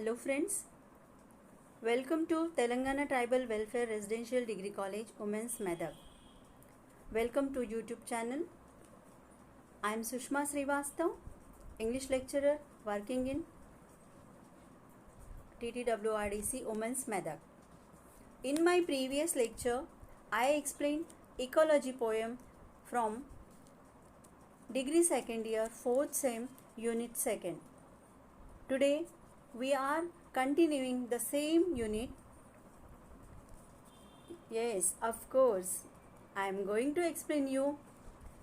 Hello friends, welcome to Telangana Tribal Welfare Residential Degree College Women's Medak. Welcome to YouTube channel. I am Sushma Srivastav, English lecturer working in TTWRDC Women's Medak. In my previous lecture, I explained ecology poem from degree second year 4th sem unit 2nd. Today we are continuing the same unit. Yes, of course. I am going to explain you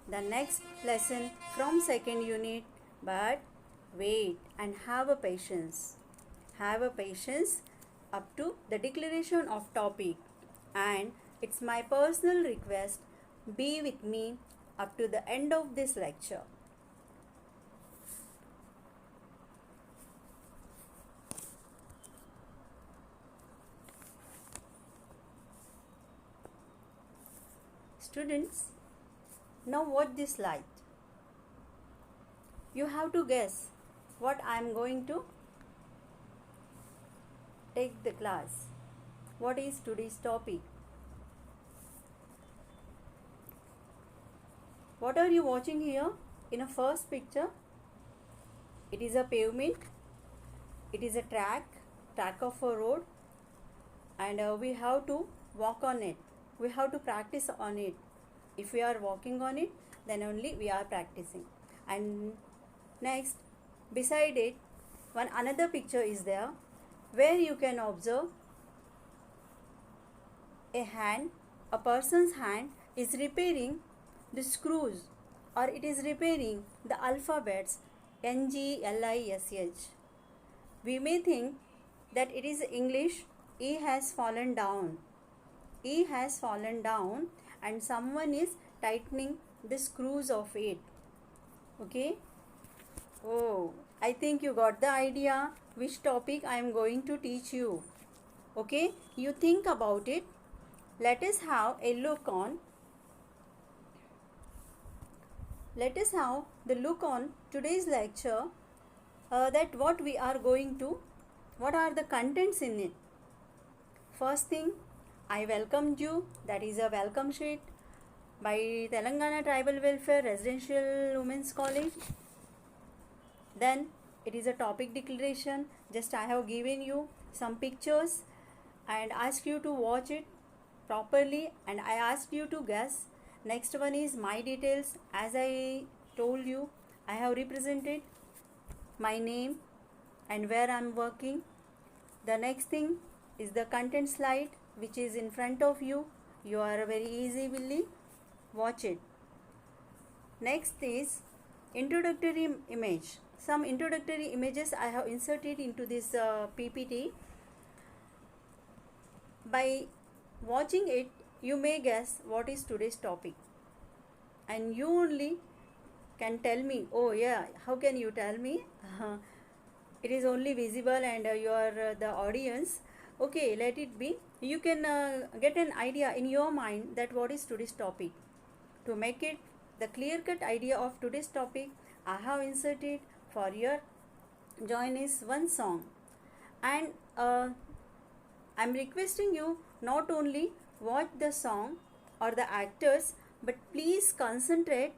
the next lesson from second unit, but wait and have a patience. Have a patience up to the declaration of topic, and it's my personal request, be with me up to the end of this lecture. Students, now watch this light. You have to guess what I am going to take the class. What is today's topic? What are you watching here in a first picture? It is a pavement. It is a track of a road, and we have to walk on it. We have to practice on it. If we are walking on it, then only we are practicing. And next, beside it, another picture is there where you can observe a person's hand is repairing the screws, or it is repairing the alphabets NGLISH. We may think that it is English E has fallen down. E has fallen down and someone is tightening the screws of it. Okay? Oh, I think you got the idea which topic I am going to teach you. Okay? You think about it. Let us have a look on. Let us have the look on today's lecture, that what are the contents in it. First thing, I welcomed you. That is a welcome sheet by Telangana Tribal Welfare Residential Women's College. Then it is a topic declaration. Just I have given you some pictures and asked you to watch it properly, and I asked you to guess. Next one is my details. As I told you, I have represented my name and where I am working. The next thing is the content slide, which is in front of you. You are very easily watch it. Next is introductory image. Some introductory images I have inserted into this PPT. By watching it, you may guess what is today's topic, and you only can tell me, oh yeah, how can you tell me? It is only visible and you are the audience. Okay, let it be. You can get an idea in your mind that what is today's topic. To make it the clear-cut idea of today's topic, I have inserted for your join is one song, and I am requesting you not only watch the song or the actors, but please concentrate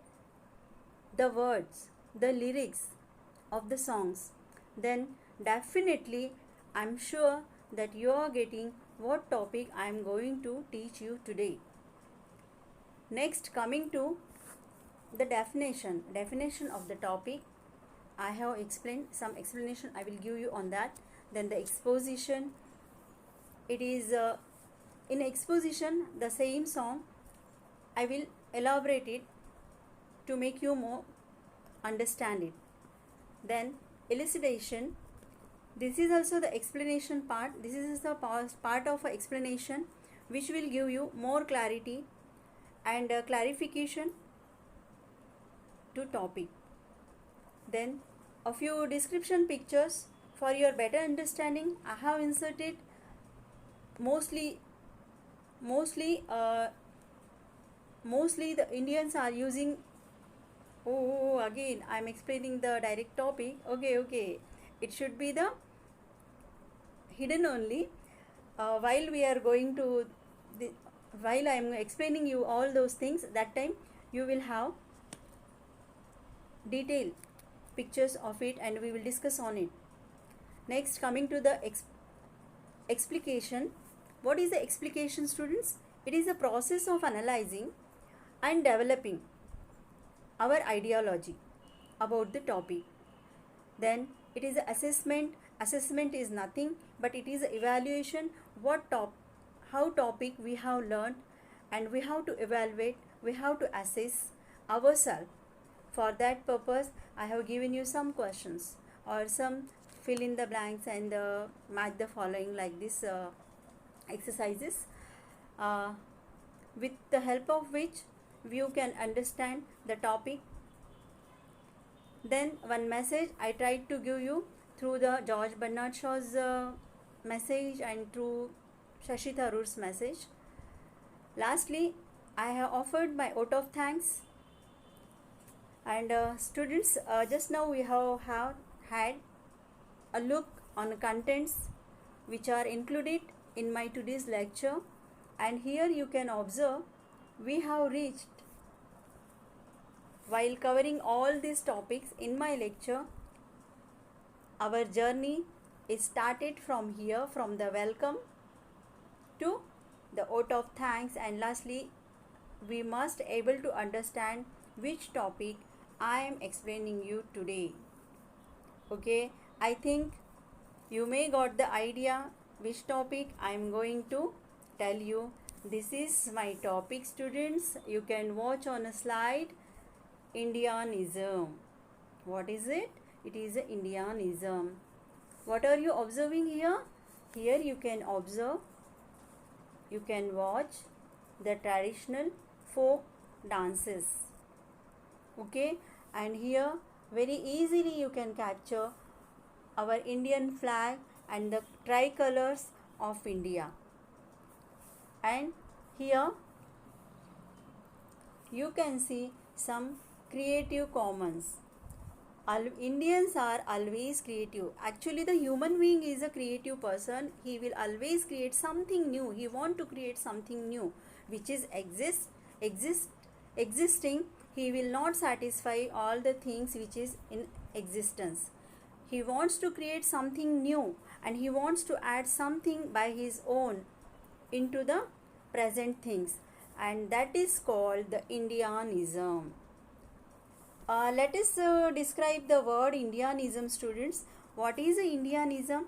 the words, the lyrics of the songs. Then definitely I am sure that you are getting what topic I am going to teach you today. Next, coming to the definition of the topic, I have explained some explanation I will give you on that. Then the exposition, it is in exposition the same song I will elaborate it to make you more understand it. Then elucidation, this is also the explanation part. This is the part of explanation which will give you more clarity and clarification to topic. Then a few description pictures for your better understanding. I have inserted mostly the Indians are using. Again I am explaining the direct topic. Okay, it should be the hidden only. While we are going to the, while I am explaining you all those things, that time you will have detailed pictures of it and we will discuss on it. Next, coming to the explication. What is the explication, students? It is a process of analyzing and developing our ideology about the topic. Then it is assessment. Assessment is nothing but it is evaluation, how topic we have learned, and we have to evaluate, we have to assess ourselves. For that purpose I have given you some questions or some fill in the blanks and match the following, like this exercises, with the help of which you can understand the topic. Then one message I tried to give you through the George Bernard Shaw's message and through Shashi Tharoor's message. Lastly, I have offered my vote of thanks. And students, just now we have had a look on contents which are included in my today's lecture, and here you can observe we have reached, while covering all these topics in my lecture, our journey is started from here, from the welcome to the vote of thanks, and lastly we must able to understand which topic I am explaining you today. Okay, I think you may got the idea which topic I am going to tell you. This is my topic, students. You can watch on a slide. Indianism. What is it? It is Indianism. What are you observing here? Here you can observe, you can watch the traditional folk dances. Okay, and here very easily you can capture our Indian flag and the tricolors of India. And here you can see some creative commons. Indians are always creative. Actually the human being is a creative person. He will always create something new. He want to create something new which is existing. He will not satisfy all the things which is in existence. He wants to create something new and he wants to add something by his own into the present things, and that is called the Indianism. Let us describe the word Indianism, students. What is the Indianism?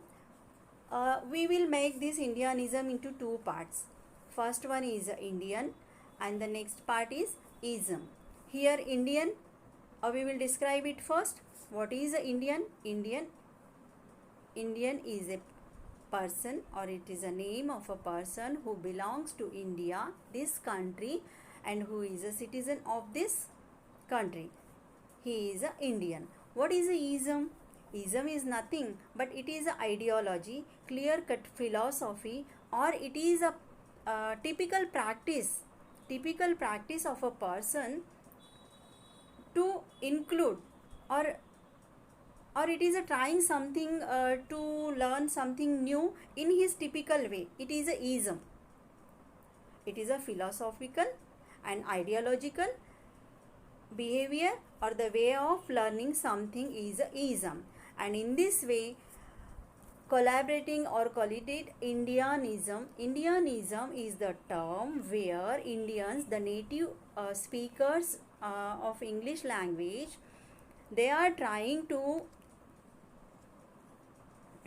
We will make this Indianism into two parts. First one is Indian and the next part is ism. Here Indian, we will describe it first. What is a Indian? Indian is a person, or it is a name of a person who belongs to India, this country, and who is a citizen of this country. He is an Indian. What is a ism? Ism is nothing but it is an ideology, clear-cut philosophy, or it is a typical practice of a person to include, or it is a trying something to learn something new in his typical way. It is a ism. It is a philosophical and ideological behavior or the way of learning something is a ism. And in this way, collaborating or call it Indianism. Indianism is the term where Indians, the native speakers of English language, they are trying to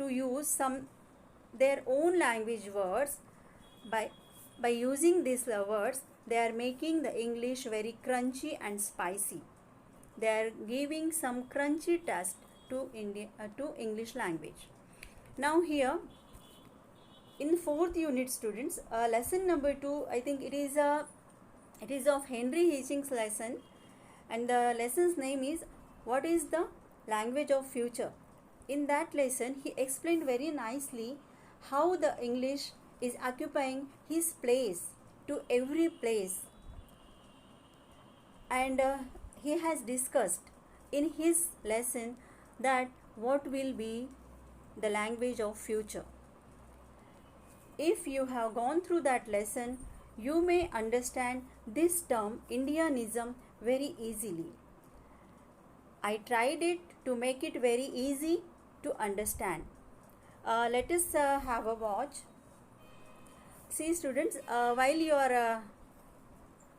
use their own language words. By using these words, they are making the English very crunchy and spicy. They are giving some crunchy taste to English language. Now here in 4th unit, students, lesson number 2, I think it is of Henry Hitchings lesson, and the lesson's name is what is the language of future. In that lesson he explained very nicely how the English is occupying his place to every place, and he has discussed in his lesson that what will be the language of future. If you have gone through that lesson, you may understand this term Indianism very easily. I tried it to make it very easy to understand. Let us have a watch. See students, while you are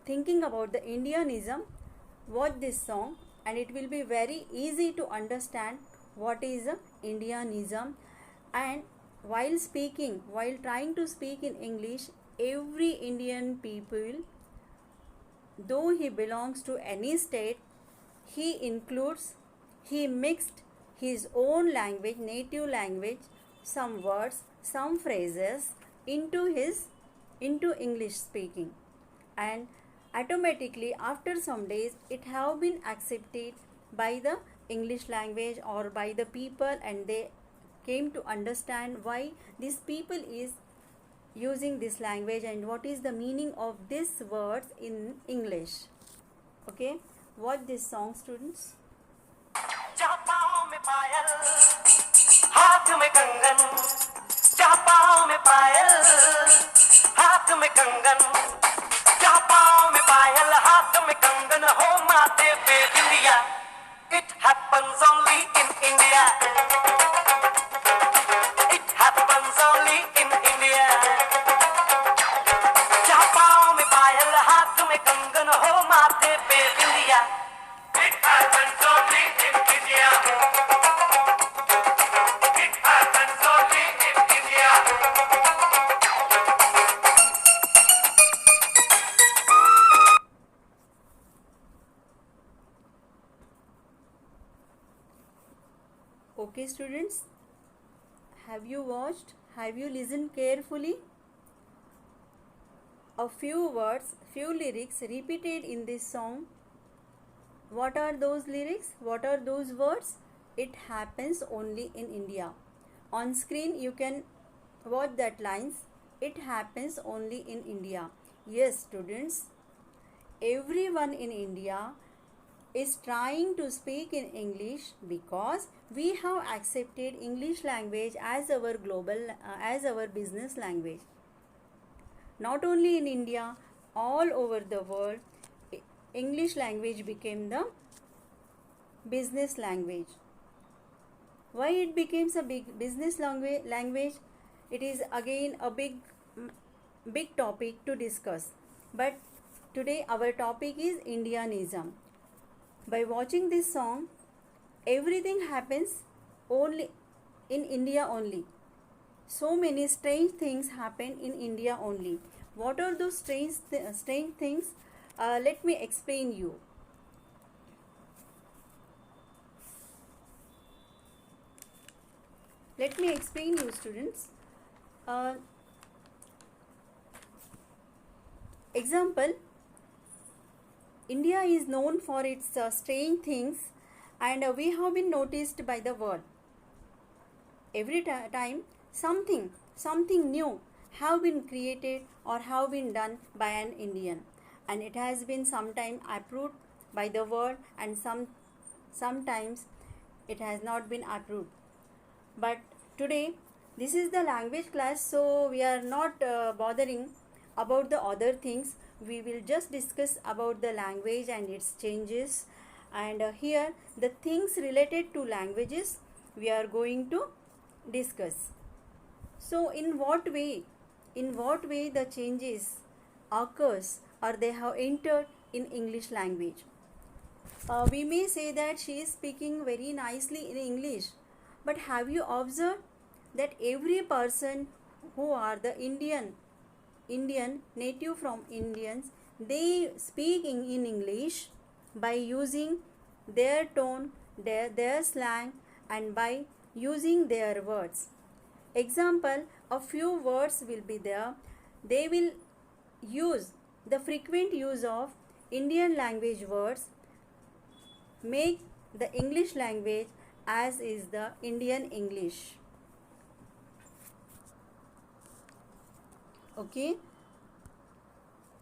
thinking about the Indianism, watch this song and it will be very easy to understand what is Indianism. And while trying to speak in English, every Indian people, though he belongs to any state, he mixed his own language, native language, some words, some phrases into English speaking, and automatically after some days it have been accepted by the English language or by the people, and they came to understand why these people is using this language and what is the meaning of these words in English. Okay, watch this song students. में पायल हाथ में कंगन, पाँव में पायल हाथ में कंगन, पाँव में पायल हाथ में कंगन, हो माथे पे बिंदिया. It happens only in India. It happens only in India. पाँव में पायल हाथ में कंगन, हो माथे पे बिंदिया. It happens only in India. It happens only in India. Okay students, have you watched? Have you listened carefully? A few words, few lyrics repeated in this song. What are those lyrics? What are those words? It happens only in India. On screen you can watch that lines. It happens only in India. Yes students, everyone in India is trying to speak in English because we have accepted English language as our as our business language. Not only in India, all over the world, English language became the business language. Why it becomes a big business language? It is again a big topic to discuss. But today our topic is Indianism. By watching this song, everything happens only in India only. So many strange things happen in India only. What are those strange things? Let me explain you. Let me explain you students. Example, India is known for its strange things, and we have been noticed by the world. Every time something new have been created or have been done by an Indian, and it has been sometime approved by the world, and sometimes it has not been approved. But today this is the language class, so we are not bothering about the other things. We will just discuss about the language and its changes, and here the things related to languages we are going to discuss. So in what way the changes occurs or they have entered in English language? We may say that she is speaking very nicely in English, but have you observed that every person who are the Indian native from Indians, they speak in English by using their tone, their slang, and by using their words. Example, a few words will be there. They will use the frequent use of Indian language words, make the English language as is the Indian English. Okay,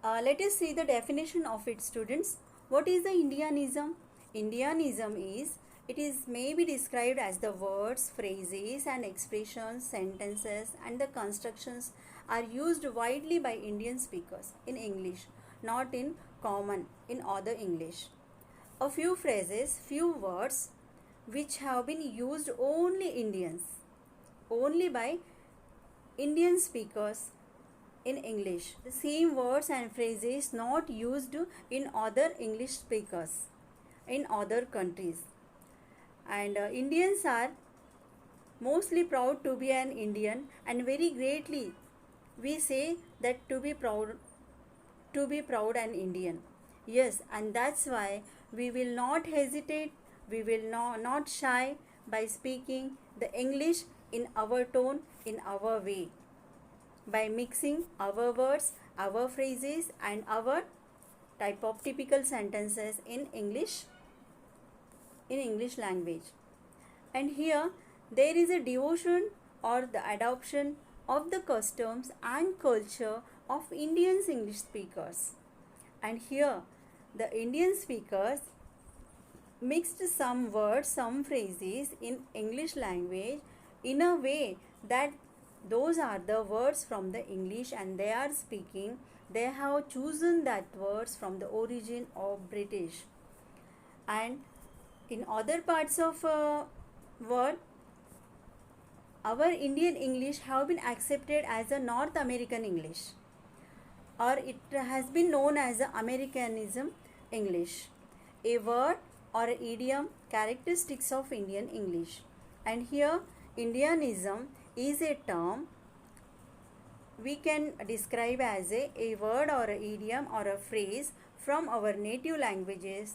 let us see the definition of it students. What is the Indianism? Indianism is It is may be described as the words, phrases and expressions, sentences and the constructions are used widely by Indian speakers in English, not in common in other English. A few phrases, few words which have been used only by Indian speakers in English. The same words and phrases not used in other English speakers in other countries. And Indians are mostly proud to be an Indian, and very greatly we say that to be proud an Indian. Yes, and that's why we will not hesitate, we will not shy by speaking the English in our tone, in our way, by mixing our words, our phrases and our type of typical sentences in English language. And here there is a devotion or the adoption of the customs and culture of Indians English speakers. And here the Indian speakers mixed some words, some phrases in English language in a way that those are the words from the English and they are speaking. They have chosen that words from the origin of British. And in other parts of world, our Indian English have been accepted as a North American English, or it has been known as the Americanism English, a word or idiom characteristics of Indian English. And here Indianism is a term we can describe as a word or a idiom or a phrase from our native languages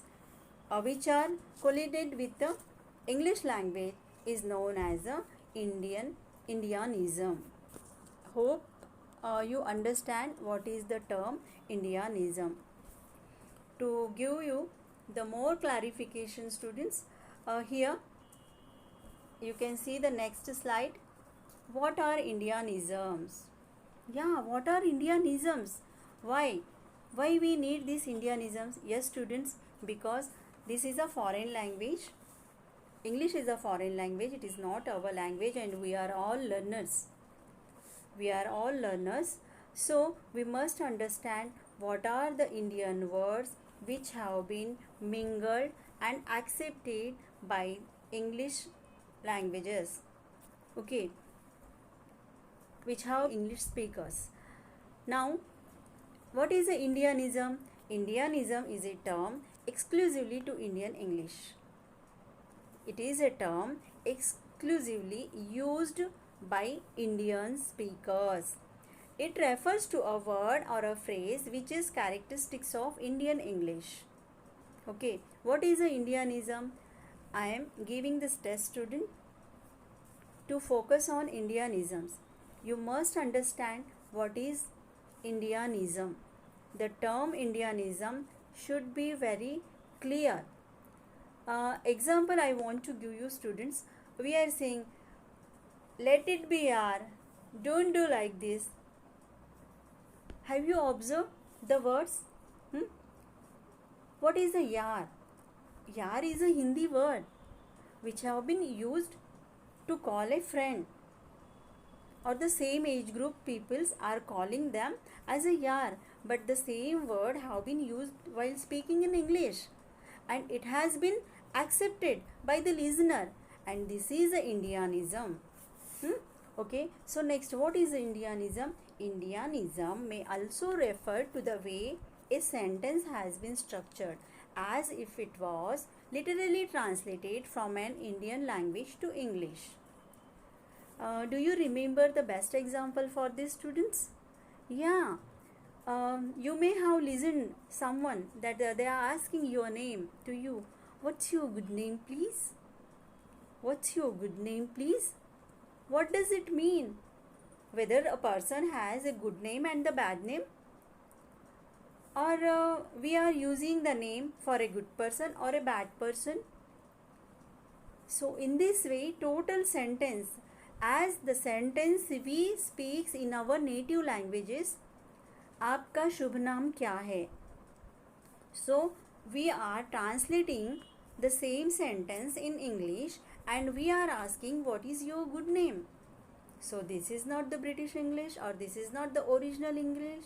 which are collided with the English language is known as Indianism. Hope you understand what is the term Indianism. To give you the more clarification, students, here you can see the next slide. What are Indianisms? Yeah, what are Indianisms? Why we need these Indianisms? Yes, students, because this is a foreign language. English is a foreign language. It is not our language, and we are all learners. So we must understand what are the Indian words which have been mingled and accepted by English languages. Okay, which have English speakers. Now, what is the Indianism? Indianism is a term exclusively to Indian English. It is a term exclusively used by Indian speakers. It refers to a word or a phrase which is characteristics of Indian English. Okay, what is a Indianism? I am giving this test, student, to focus on Indianisms. You must understand what is Indianism. The term Indianism should be very clear. Example I want to give you, students. We are saying, let it be yaar, don't do like this. Have you observed the words? What is a yaar? Yaar is a Hindi word which have been used to call a friend, or the same age group peoples are calling them as a yaar, but the same word have been used while speaking in English, and it has been accepted by the listener, and this is a Indianism. Okay, so next, what is Indianism? Indianism may also refer to the way a sentence has been structured, as if it was literally translated from an Indian language to English. Do you remember the best example for this, students? Yeah, you may have listened someone that they are asking your name to you. What's your good name, please? What's your good name, please? What does it mean? Whether a person has a good name and the bad name, or we are using the name for a good person or a bad person. So in this way, total sentence, as the sentence we speaks in our native languages, आपका शुभ नाम क्या है? So we are translating the same sentence in English and we are asking what is your good name. So this is not the British English or this is not the original English.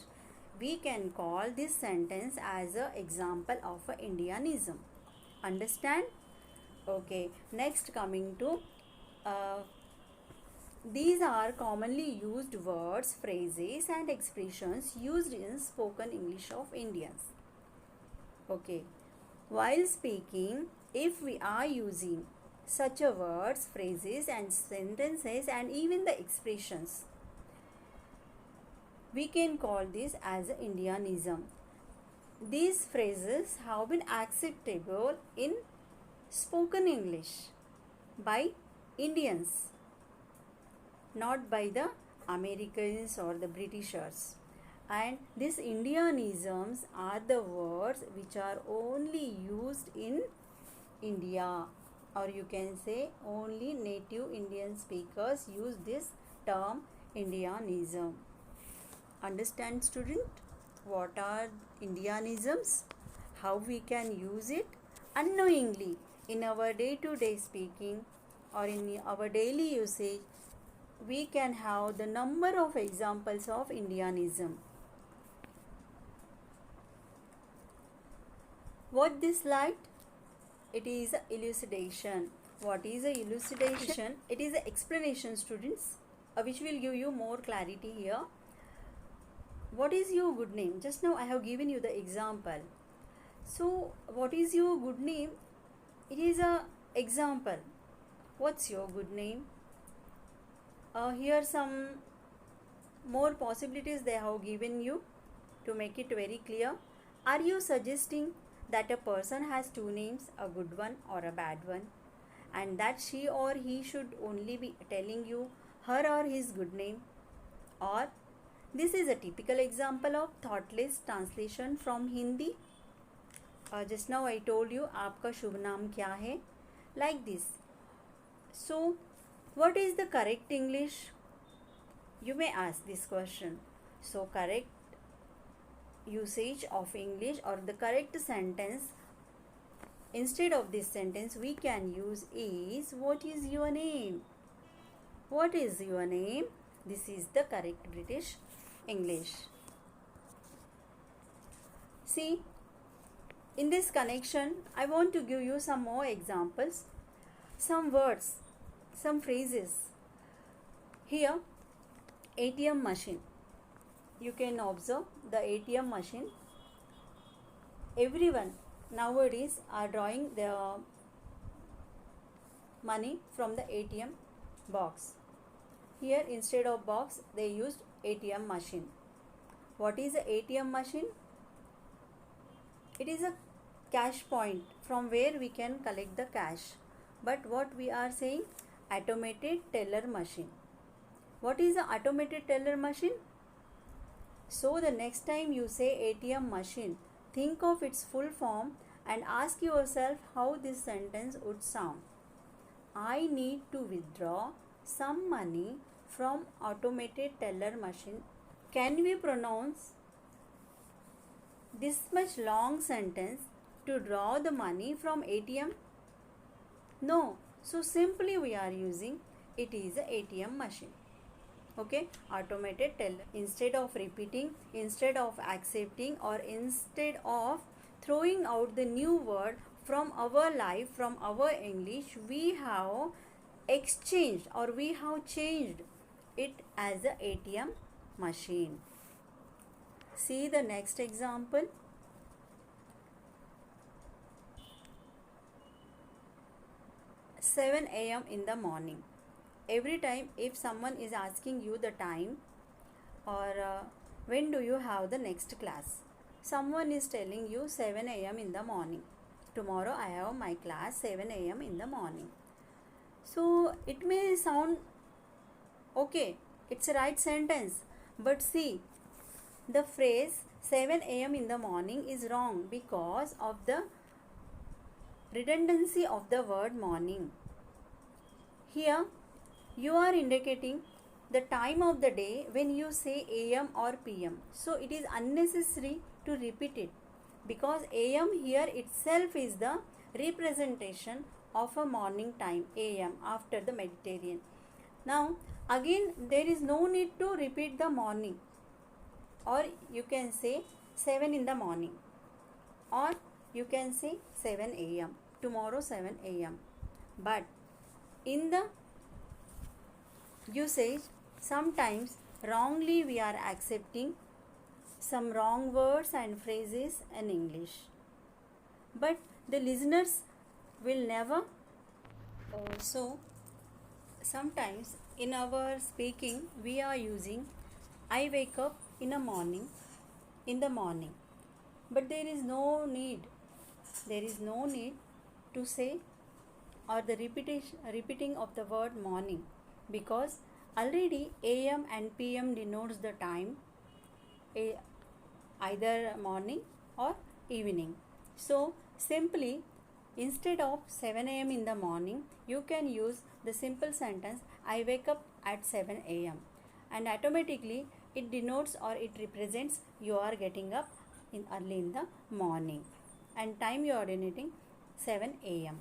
We can call this sentence as an example of a Indianism. Understand? Okay, next coming to these are commonly used words, phrases and expressions used in spoken English of Indians. Okay, while speaking, if we are using such a words, phrases and sentences and even the expressions, we can call this as Indianism. These phrases have been acceptable in spoken English by Indians, not by the Americans or the Britishers. And these Indianisms are the words which are only used in India, or you can say only native Indian speakers use this term Indianism. Understand, student, what are Indianisms? How we can use it unknowingly in our day-to-day speaking or in our daily usage. We can have the number of examples of Indianism. What this light? It is a elucidation. What is a elucidation? It is an explanation, students, which will give you more clarity here. What is your good name? Just now I have given you the example. So what is your good name? It is a example. What's your good name? Here some more possibilities they have given you to make it very clear. Are you suggesting that a person has two names, a good one or a bad one, and that she or he should only be telling you her or his good name? Or this is a typical example of thoughtless translation from Hindi. Just now I told you आपका शुभ नाम क्या है, like this. So what is the correct English? You may ask this question. So correct usage of English or the correct sentence instead of this sentence we can use is, what is your name? What is your name? This is the correct British English. See, in this connection I want to give you some more examples, some words, some phrases. Here, ATM machine. You can observe the ATM machine. Everyone nowadays are drawing their money from the ATM box. Here instead of box they used ATM machine. What is a ATM machine? It is a cash point from where we can collect the cash. But what we are saying? Automated teller machine. What is the automated teller machine? So the next time you say ATM machine, think of its full form and ask yourself how this sentence would sound. I need to withdraw some money from automated teller machine. Can we pronounce this much long sentence to draw the money from ATM? No. So simply we are using it is a ATM machine. Okay, automated teller. Instead of repeating, instead of accepting, or instead of throwing out the new word from our life, from our English, we have exchanged or we have changed it as a ATM machine. See the next example. "7 a.m. in the morning." Every time if someone is asking you the time or when do you have the next class, someone is telling you 7 a.m. in the morning. Tomorrow I have my class 7 a.m. in the morning. So it may sound okay, it's a right sentence, but see, the phrase 7 a.m. in the morning is wrong because of the redundancy of the word morning. Here you are indicating the time of the day when you say AM or PM. So it is unnecessary to repeat it because AM here itself is the representation of a morning time AM after the Mediterranean. Now again there is no need to repeat the morning, or you can say 7 in the morning, or you can say 7 AM, tomorrow 7 AM. But in the usage, sometimes wrongly we are accepting some wrong words and phrases in English, but the listeners will never. So sometimes in our speaking we are using I wake up in the morning, but there is no need to say or the repeating of the word morning, because already AM and PM denotes the time, either morning or evening. So simply, instead of 7 AM in the morning, you can use the simple sentence I wake up at 7 AM, and automatically it denotes or it represents you are getting up early in the morning, and time you are denoting 7 AM.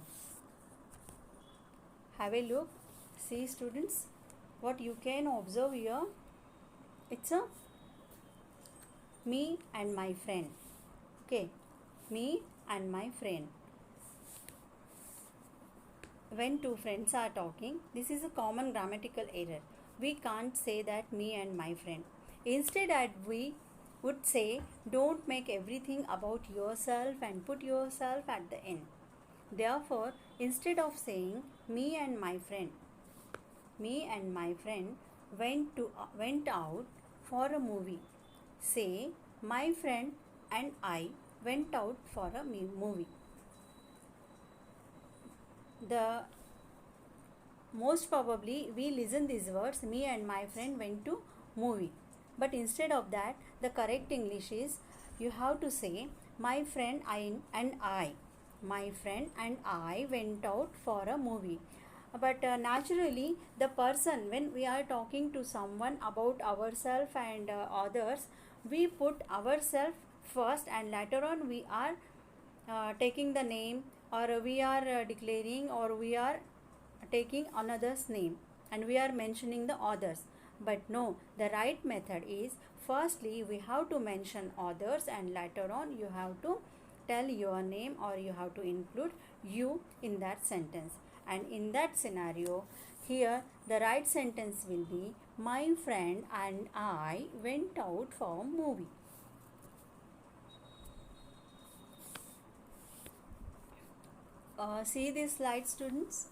Have a look. See students, what you can observe here. It's a me and my friend. Okay, me and my friend. When two friends are talking, this is a common grammatical error. We can't say that me and my friend. Instead, we would say don't make everything about yourself and put yourself at the end. Therefore, instead of saying me and my friend went out for a movie, say my friend and I went out for a movie. The most probably we listen these words, me and my friend went to movie, but instead of that the correct English is you have to say my friend and I went out for a movie. But naturally the person, when we are talking to someone about ourselves and others, we put ourselves first and later on we are taking the name, or we are declaring, or we are taking another's name and we are mentioning the others. But no, the right method is firstly we have to mention others and later on you have to tell your name, or you have to include you in that sentence. And in that scenario, here the right sentence will be my friend and I went out for a movie. See this slide students,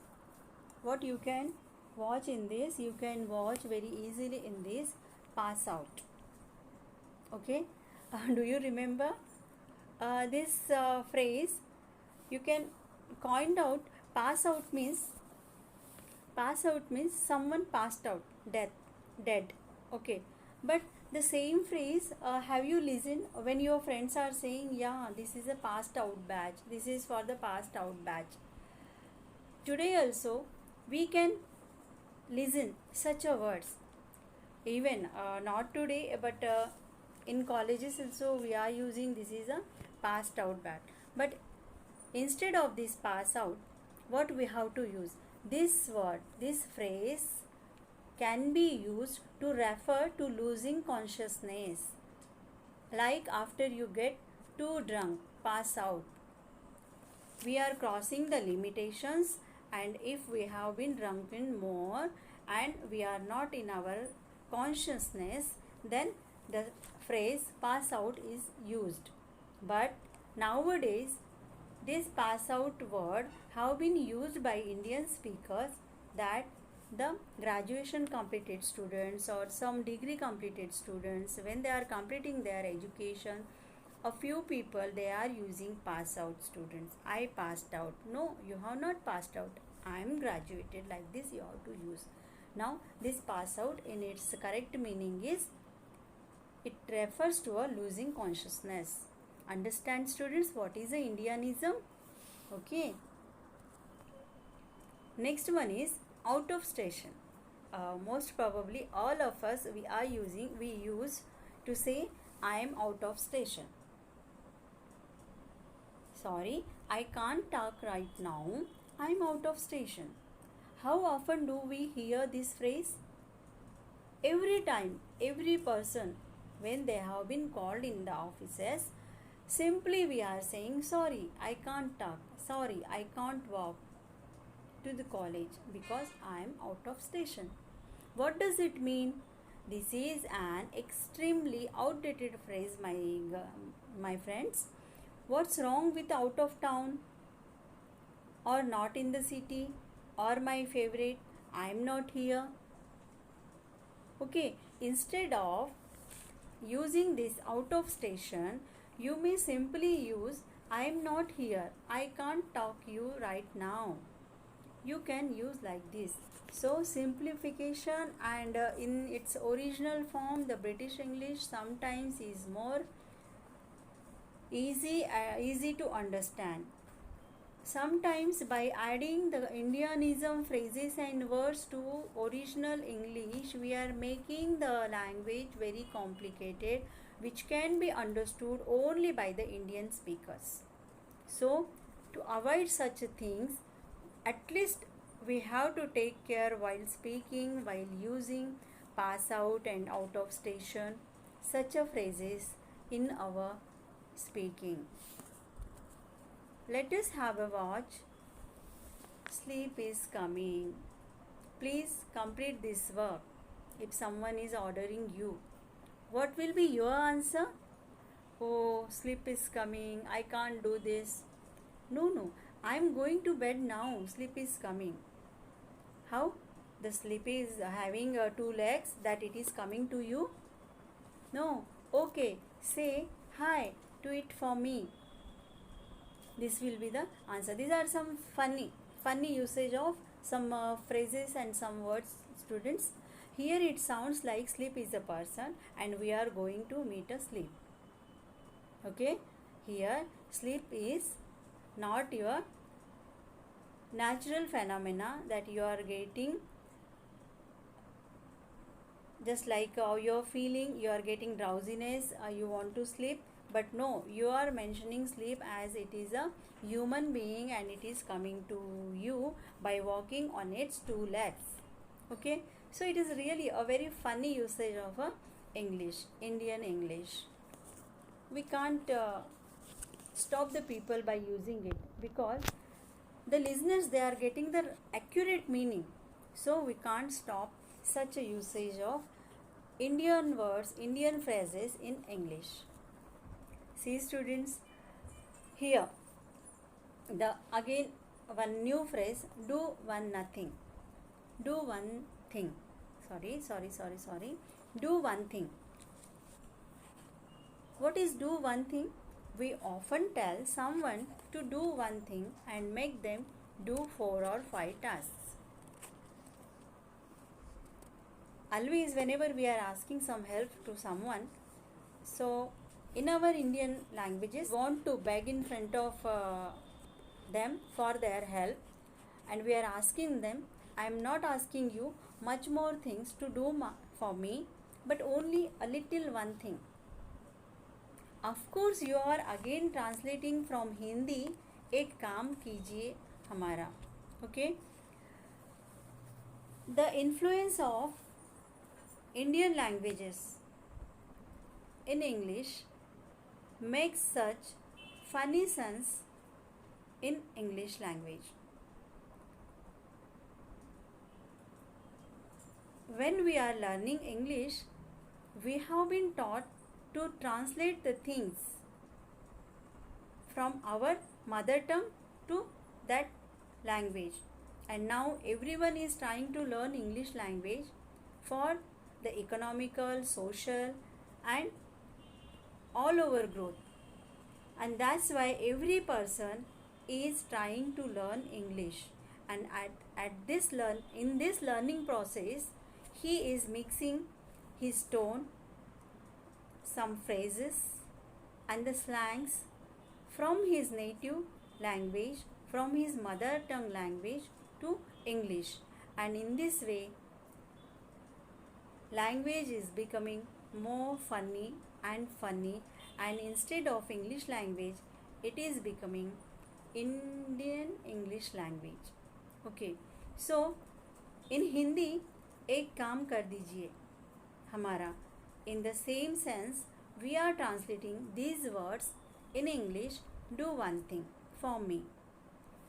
what you can watch in this, you can watch very easily in this pass out. Okay, do you remember this phrase? You can coined out. Pass out means someone passed out, dead. Okay, but the same phrase, have you listened when your friends are saying, yeah, this is a passed out batch, this is for the passed out batch. Today also we can listen such a words, even not today but in colleges also we are using this is a passed out batch. But instead of this pass out, what we have to use? This word, this phrase can be used to refer to losing consciousness. Like after you get too drunk, pass out. We are crossing the limitations, and if we have been drunken more and we are not in our consciousness, then the phrase pass out is used. But nowadays this pass out word have been used by Indian speakers, that the graduation completed students or some degree completed students, when they are completing their education, a few people they are using pass out students. I passed out. No, you have not passed out. I am graduated, like this you have to use. Now this pass out in its correct meaning is, it refers to a losing consciousness. Understand students what is a Indianism? Okay. Next one is out of station. Most probably all of us we use to say I am out of station. Sorry, I can't talk right now. I'm out of station. How often do we hear this phrase? Every time, every person, when they have been called in the offices, simply we are saying, sorry, I can't talk. Sorry, I can't walk to the college because I am out of station. What does it mean? This is an extremely outdated phrase, my friends. What's wrong with out of town or not in the city or my favorite, I'm not here? Okay, instead of using this out of station, you may simply use I'm not here, I can't talk you right now. You can use like this. So simplification, and in its original form the British English sometimes is more easy to understand. Sometimes by adding the Indianism phrases and words to original English, we are making the language very complicated, which can be understood only by the Indian speakers. So, to avoid such things, at least we have to take care while speaking, while using pass out and out of station, such a phrases in our speaking. Let us have a watch. Sleep is coming. Please complete this work. If someone is ordering you, what will be your answer? Oh, sleep is coming. I can't do this. No, I am going to bed now. Sleep is coming. How? The sleep is having two legs that it is coming to you? No. Okay. Say hi to it for me. This will be the answer. These are some funny usage of some phrases and some words, students. Here it sounds like sleep is a person and we are going to meet a sleep. Okay, here sleep is not your natural phenomena that you are getting, just like you're feeling you are getting drowsiness, you want to sleep, but no, you are mentioning sleep as it is a human being and it is coming to you by walking on its two legs. Okay, so it is really a very funny usage of Indian English. We can't stop the people by using it because the listeners, they are getting the accurate meaning, so we can't stop such a usage of Indian words, Indian phrases in English. See students, here the again one new phrase, do one nothing. Do one thing. Sorry. Do one thing. What is do one thing? We often tell someone to do one thing and make them do 4 or 5 tasks. Always whenever we are asking some help to someone, so in our Indian languages, want to beg in front of them for their help, and we are asking them, I am not asking you much more things to do for me, but only a little one thing. Of course, you are again translating from Hindi, एक काम कीजिए हमारा. Okay. The influence of Indian languages in English makes such funny sense in English language. When we are learning English, we have been taught to translate the things from our mother tongue to that language, and now everyone is trying to learn English language for the economical, social and all over growth, and that's why every person is trying to learn English, and in this learning process he is mixing his tone, some phrases and the slangs from his native language, from his mother tongue language to English, and in this way language is becoming more funny, and instead of English language it is becoming Indian English language. Okay, so in Hindi एक काम कर दीजिए हमारा. In the same sense, we are translating these words in English. Do one thing for me.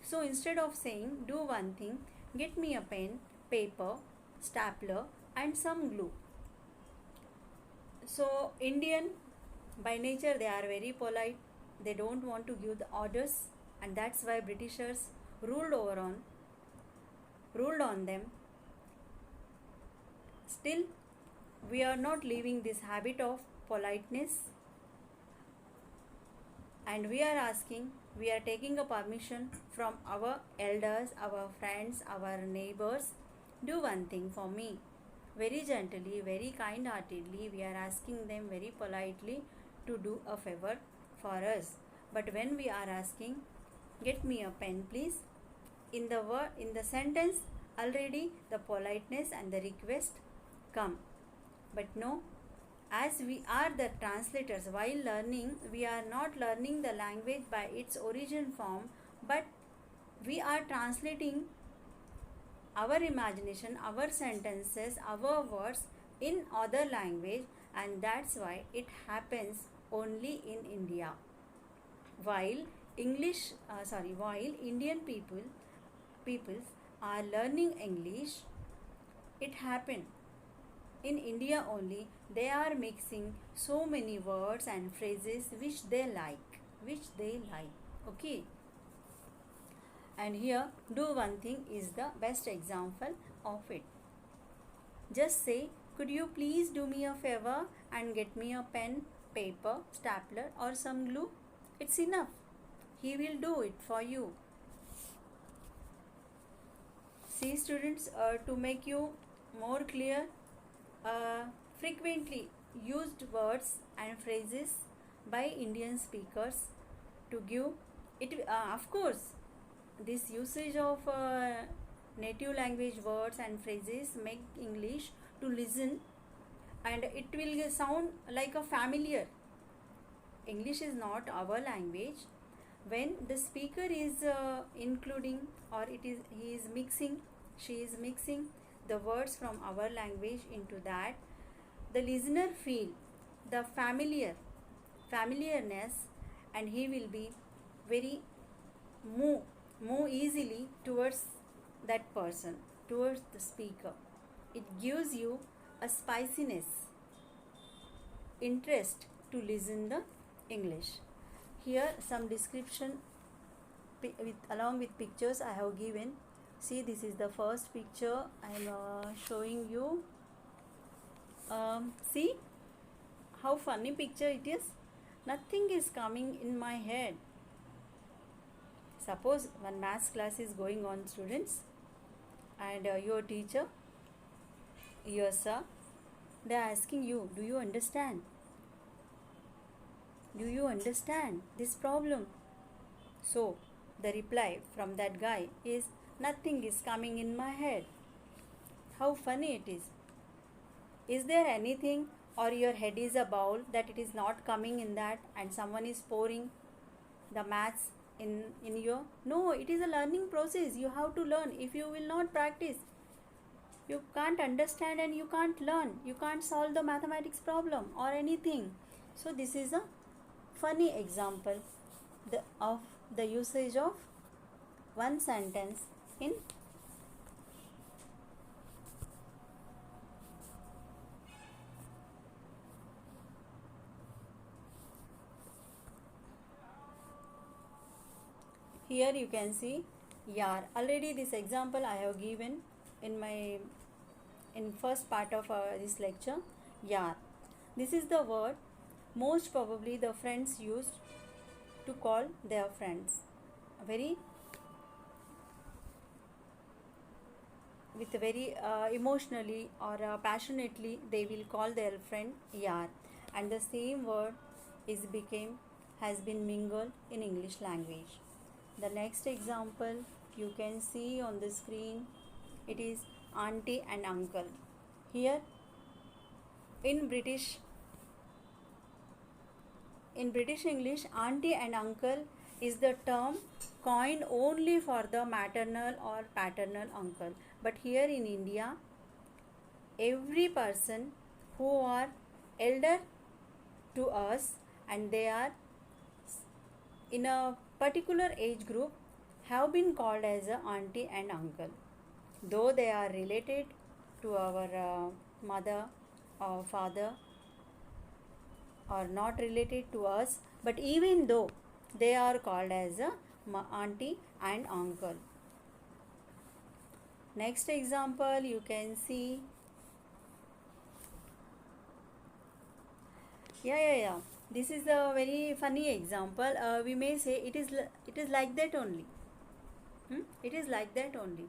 So instead of saying do one thing, get me a pen, paper, stapler and some glue. So Indian by nature they are very polite. They don't want to give the orders, and that's why Britishers ruled on them. Still we are not leaving this habit of politeness, and we are taking a permission from our elders, our friends, our neighbors. Do one thing for me. Very gently, very kind heartedly, we are asking them very politely to do a favor for us. But when we are asking, get me a pen please, in the sentence already the politeness and the request come. But no, as we are the translators, while learning, we are not learning the language by its origin form, but we are translating our imagination, our sentences, our words in other language, and that's why it happens only in India. While Indian peoples are learning English, it happened in India only. They are mixing so many words and phrases which they like. Okay. And here, do one thing is the best example of it. Just say, could you please do me a favor and get me a pen, paper, stapler or some glue? It's enough. He will do it for you. See students, to make you more clear, frequently used words and phrases by Indian speakers to give it. Of course, this usage of native language words and phrases make English to listen, and it will sound like a familiar. English is not our language. When the speaker is including, or she is mixing the words from our language into that, the listener feel the familiarness, and he will be very move easily towards that person, towards the speaker. It gives you a spiciness, interest to listen the English. Here some description along with pictures I have given. See, this is the first picture I am showing you. See how funny picture it is. Nothing is coming in my head. Suppose one maths class is going on, students, and your teacher, your sir, they are asking you, do you understand? Do you understand this problem? So the reply from that guy is, nothing is coming in my head. How funny it is. Is there anything, or your head is a bowl that it is not coming in that, and someone is pouring the maths in your? No, it is a learning process. You have to learn. If you will not practice, you can't understand and you can't learn. You can't solve the mathematics problem or anything. So this is a funny example of the usage of one sentence in here. You can see yaar. Already this example I have given in first part of this lecture. Yaar, this is the word most probably the friends used to call their friends. Very emotionally or passionately they will call their friend yaar, and the same word has been mingled in English language. The next example you can see on the screen, it is auntie and uncle. Here in British English, auntie and uncle is the term coined only for the maternal or paternal uncle. But here in India, every person who are elder to us and they are in a particular age group have been called as a auntie and uncle, though they are related to our mother or father or not related to us, but even though they are called as a auntie and uncle. Next example you can see, yeah, this is a very funny example. We may say it is like that only. It is like that only.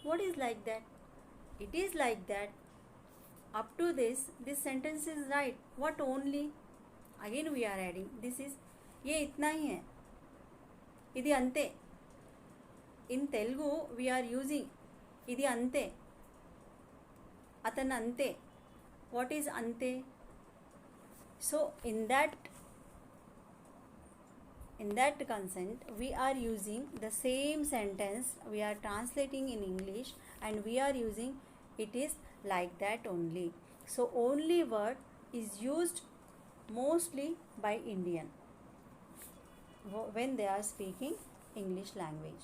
What is like that? It is like that. Up to this sentence is right. What only? Again we are adding. This is ये इतना ही है. ఇది అంతే. In Telugu we are using ఇది అంతే. అతను అంతే. What is ante? So in that consent we are using the same sentence, we are translating in English and we are using it is like that only. So only word is used mostly by Indian when they are speaking English language.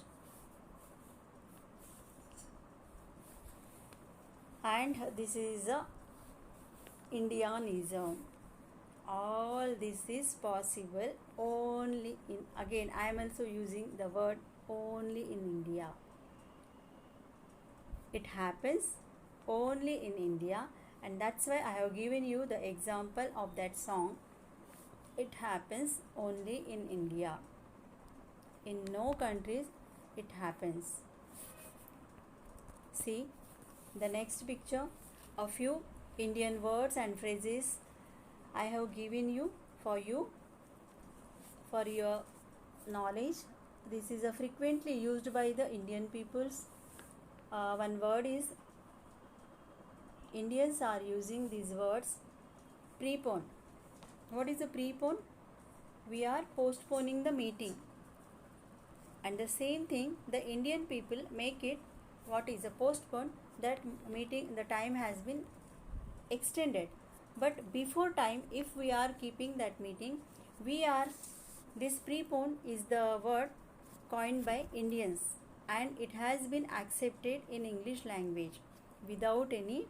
And this is a Indianism. All this is possible only in, again I am also using the word only in India. It happens only in India, and that's why I have given you the example of that song. It happens only in India. In no countries it happens. See the next picture. A few Indian words and phrases I have given you for your knowledge. This is a frequently used by the Indian peoples. One word is, Indians are using these words, prepone. What is a prepone? We are postponing the meeting. And the same thing the Indian people make it, what is a postpone? That meeting, the time has been extended. But before time, if we are keeping that meeting, this prepone is the word coined by Indians and it has been accepted in English language without any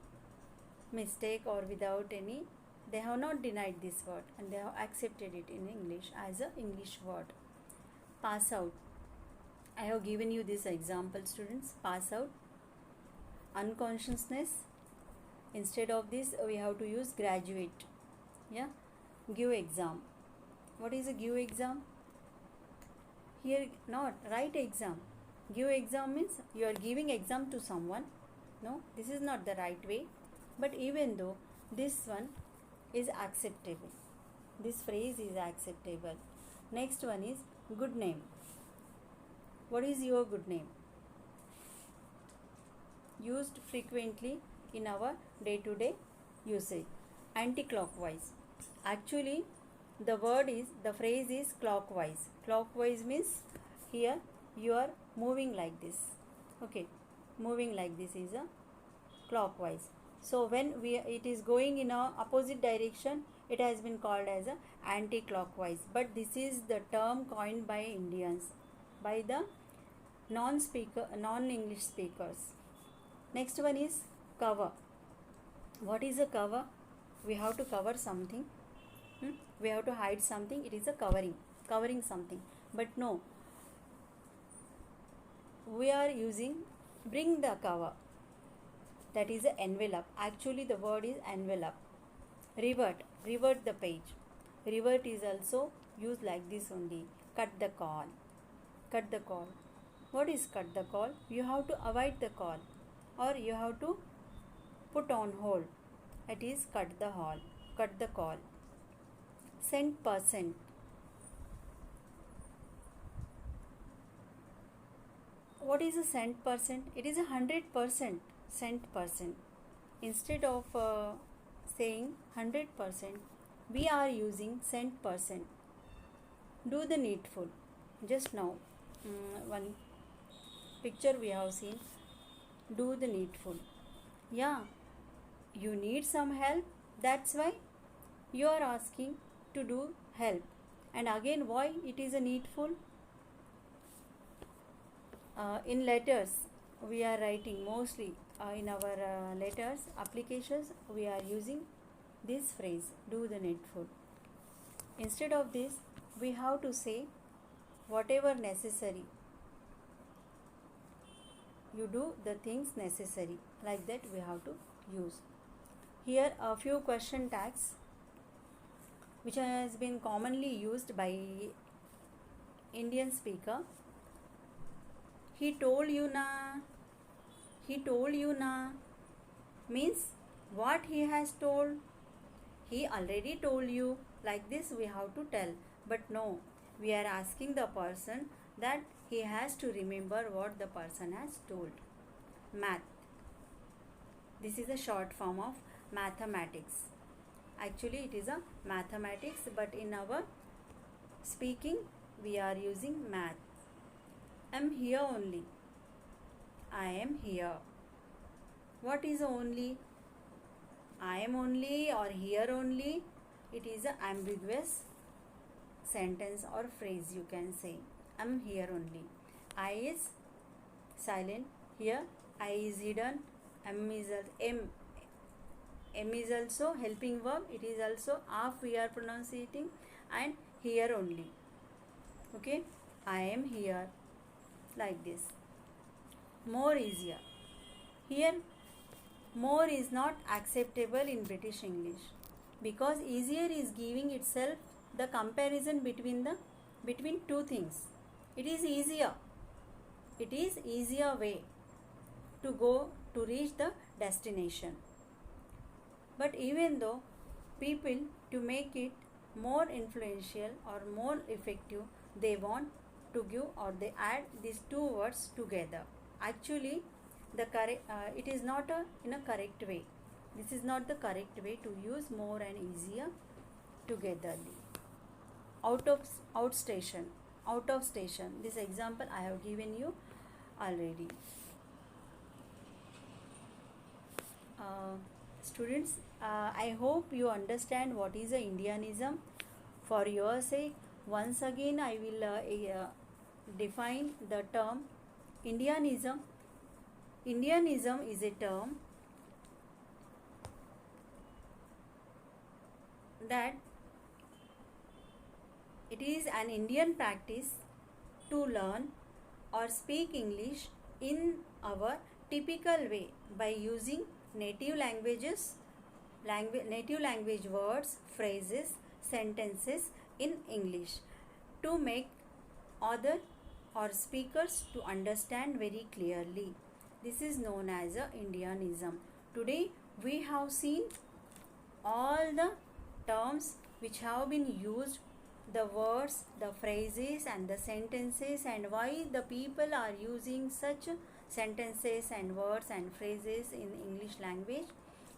mistake or without any, they have not denied this word and they have accepted it in English as a English word. Pass out. I have given you this example, students. Pass out. Unconsciousness. Instead of this we have to use graduate. Yeah. Give exam. What is a give exam? Here not write exam. Give exam means you are giving exam to someone. No, this is not the right way. But even though this one is acceptable, this phrase is acceptable. Next one is good name. What is your good name? Used frequently in our day-to-day usage. Anti-clockwise. Actually the phrase is clockwise. Clockwise means here you are moving like this. Okay, moving like this is a clockwise. So when it is going in a opposite direction, it has been called as a anti-clockwise. But this is the term coined by Indians, by the non-English speakers. Next one is cover. What is a cover? We have to cover something. We have to hide something. It is a covering something. But no, we are using bring the cover. That is an envelope. Actually the word is envelope. Revert the page. Revert is also used like this only. Cut the call. What is cut the call? You have to avoid the call or you have to put on hold. It is cut the call. Cent percent. What is a cent percent? It is 100%. Cent percent. Instead of saying 100%, we are using cent percent. Do the needful. just now one picture we have seen, do the needful. Yeah, you need some help, that's why you are asking to do help. And again, why it is a needful? In letters we are writing mostly, in our letters applications we are using this phrase, do the needful. Instead of this, we have to say whatever necessary, you do the things necessary, like that we have to use. Here a few question tags which has been commonly used by Indian speaker. He told you na, he told you na, means what he has told, he already told you, like this we have to tell. But no, we are asking the person that he has to remember what the person has told. Math, this is a short form of mathematics. Actually it is a mathematics, but in our speaking we are using math. I'm here only, I am here. What is only? I am only or here only? It is an ambiguous sentence or phrase, you can say. I'm here only. I is silent here, I is hidden, M is also helping verb, it is also of we are pronouncing, and here only. Okay, I am here, like this. More easier. Here more is not acceptable in British English, because easier is giving itself the comparison between two things. It is easier. It is easier way to go to reach the destination. But even though people, to make it more influential or more effective, they want to give or they add these two words together. Actually the correct it is not in a correct way. This is not the correct way to use more and easier togetherly. Out of station. This example I have given you already. Students, I hope you understand what is a Indianism. For your sake, once again I will define the term Indianism. Indianism is a term that it is an Indian practice to learn or speak English in our typical way by using native language words, phrases, sentences in English to make other or speakers to understand very clearly. This is known as a Indianism. Today we have seen all the terms which have been used, the words, the phrases and the sentences, and why the people are using such sentences and words and phrases in English language.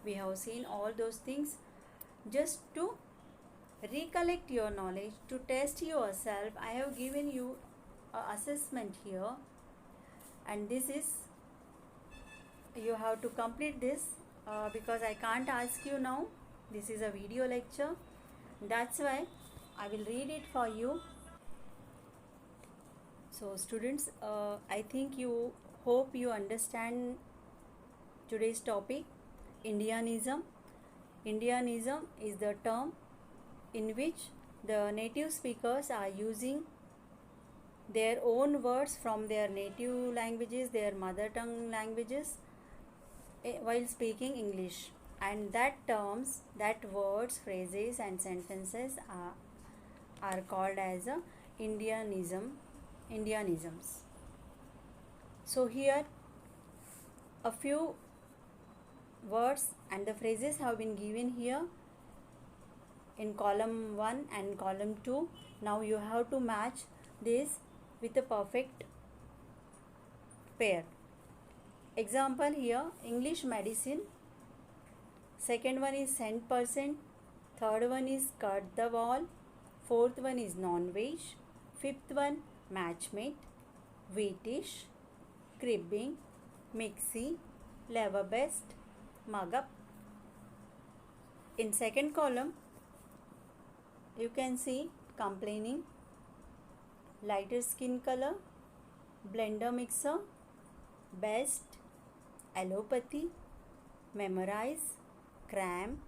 We have seen all those things. Just to recollect your knowledge, to test yourself, I have given you an assessment here, and this is, you have to complete this because I can't ask you now. This is a video lecture, that's why I will read it for you. So students, I think you hope you understand today's topic, Indianism. Indianism is the term in which the native speakers are using their own words from their native languages, their mother tongue languages, while speaking English, and that terms, that words, phrases and sentences are called as a Indianisms. So here a few words and the phrases have been given here in column 1 and column 2. Now you have to match this with a perfect pair. Example here, English medicine. Second one is cent%. Third one is cut the wall. Fourth one is non-veg. Fifth one, matchmate, wheatish, cribbing, mixie, lever best, mug up. In second column, you can see complaining, lighter skin color, blender mixer, best, allopathy, memorize, cram,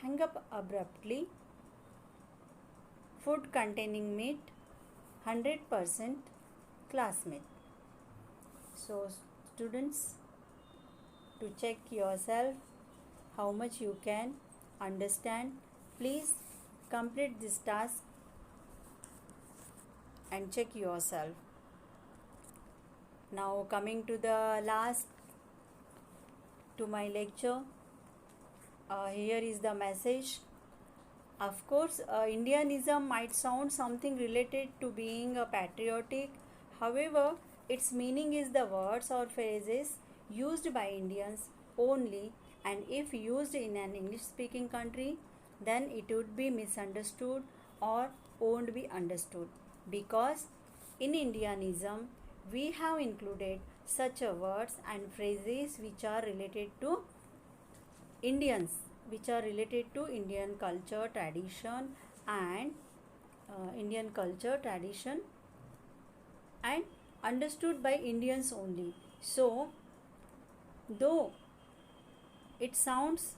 hang up abruptly, food containing meat, 100% classmate. So students, to check yourself how much you can understand, please complete this task and check yourself. Now coming to the last to my lecture, here is the message. Of course, Indianism might sound something related to being patriotic. However, its meaning is the words or phrases used by Indians only, and if used in an English speaking country, then it would be misunderstood or won't be understood, because in Indianism we have included such words and phrases which are related to Indians, which are related to Indian culture, tradition and and understood by Indians only. So though it sounds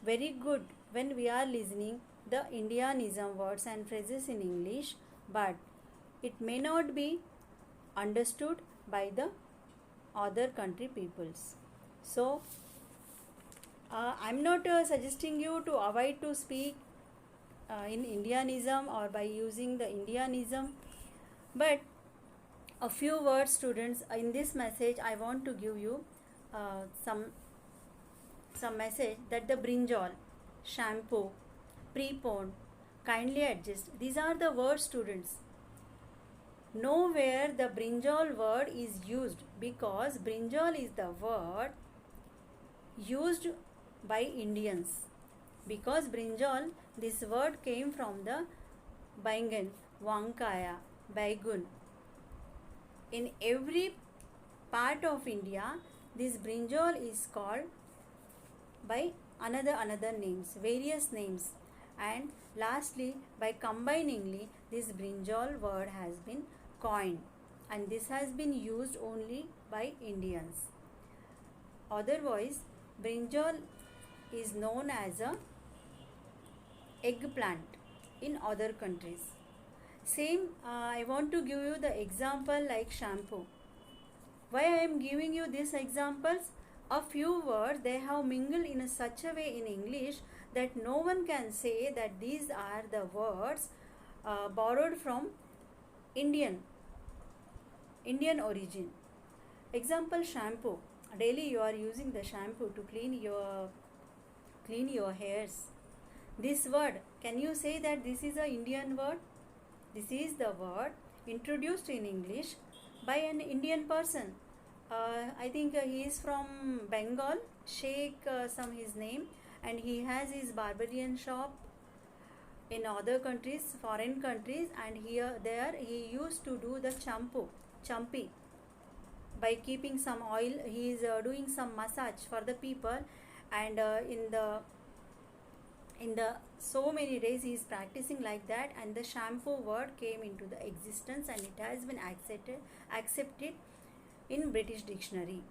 very good when we are listening the Indianism words and phrases in English, but it may not be understood by the other country peoples. So I'm not suggesting you to avoid to speak in Indianism or by using the Indianism, but a few words, students. In this message I want to give you some message that the brinjal, shampoo, prepone, kindly adjust, these are the words, students. Nowhere the brinjal word is used, because brinjal is the word used by Indians. Because brinjal, this word came from the baingan, wankaya, baigun. In every part of India, this brinjal is called by another names, various names, and lastly by combiningly this brinjal word has been coined, and this has been used only by Indians. Otherwise, brinjal is known as a eggplant in other countries. Same, I want to give you the example like shampoo. Why I am giving you these examples? A few words they have mingled in such a way in English that no one can say that these are the words borrowed from Indian origin. Example, shampoo. Daily you are using the shampoo to clean your hairs. This word, can you say that this is an Indian word? This is the word introduced in English by an Indian person. I think he is from Bengal, Sheikh some his name, and he has his barbarian shop in other countries, foreign countries, and there he used to do the champi. By keeping some oil, he is doing some massage for the people, and in the so many days he is practicing like that, and the shampoo word came into the existence, and it has been accepted in British dictionary.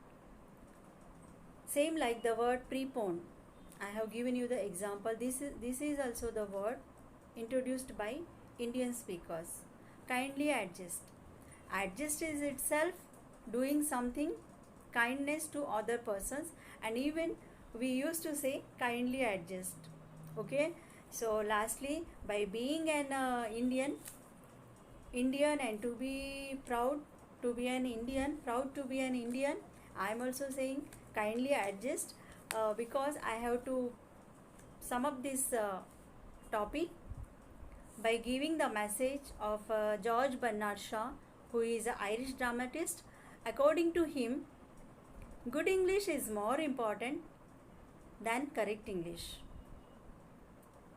Same like the word prepone. I have given you the example. This is also the word introduced by Indian speakers. Kindly adjust. Adjust is itself doing something kindness to other persons, and even we used to say kindly adjust. Okay, so lastly, by being an Indian and to be proud to be an Indian, I am also saying kindly adjust, because I have to sum up this topic by giving the message of George Bernard Shaw, who is an Irish dramatist. According to him, good English is more important than correct English.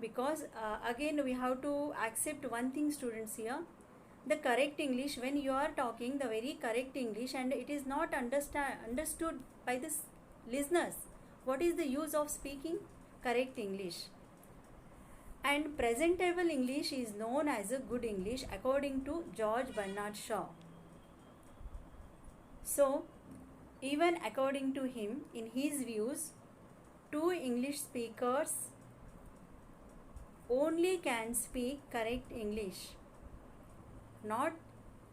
Because again we have to accept one thing, students, here, the correct English, when you are talking the very correct English and it is not understood by the listeners, what is the use of speaking correct English? And presentable English is known as a good English according to George Bernard Shaw. So, even according to him, in his views, two English speakers only can speak correct English, not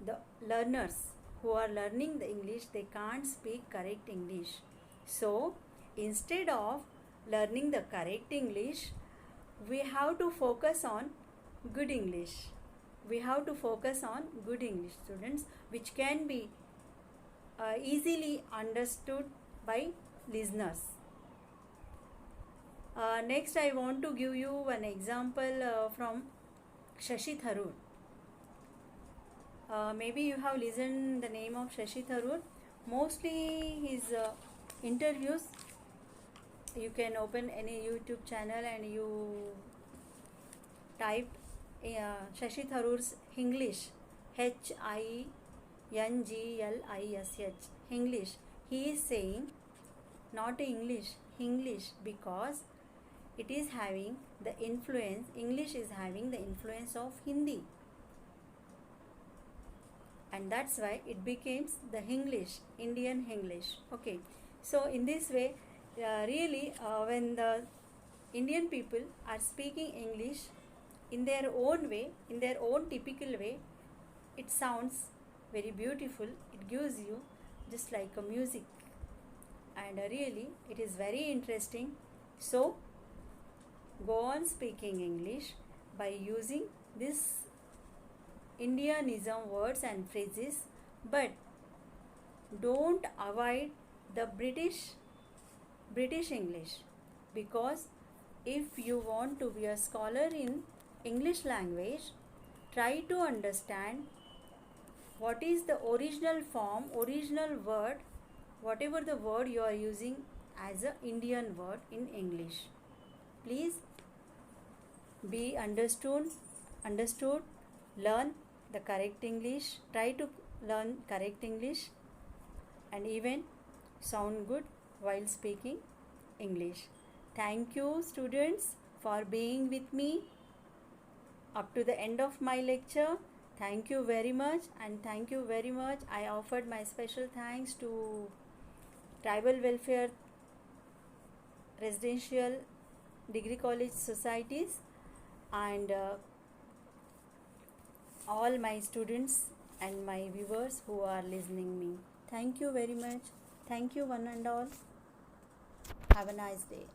the learners who are learning the English, they can't speak correct English. So, instead of learning the correct English, we have to focus on good English. We have to focus on good English, students, which can be easily understood by listeners. Next, I want to give you an example from Shashi Tharoor. Maybe you have listened the name of Shashi Tharoor. Mostly his interviews, you can open any YouTube channel and you type Shashi Tharoor's Hinglish, Hinglish, Hinglish. He is saying not English, Hinglish, because it is having the influence, English is having the influence of Hindi. And that's why it becomes the Hinglish, Indian Hinglish. Okay, so in this way, really when the Indian people are speaking English in their own way, in their own typical way, it sounds very beautiful. It gives you just like a music, and really it is very interesting. So go on speaking English by using this Indianism words and phrases, but don't avoid the British English, because if you want to be a scholar in English language, try to understand what is the original form, original word, whatever the word you are using as an Indian word in English. Please be understood, learn the correct English, try to learn correct English, and even sound good while speaking English. Thank you, students, for being with me up to the end of my lecture. Thank you very much, and thank you very much. I offered my special thanks to Tribal Welfare Residential Degree College Societies and all my students and my viewers who are listening me. Thank you very much. Thank you one and all. Have a nice day.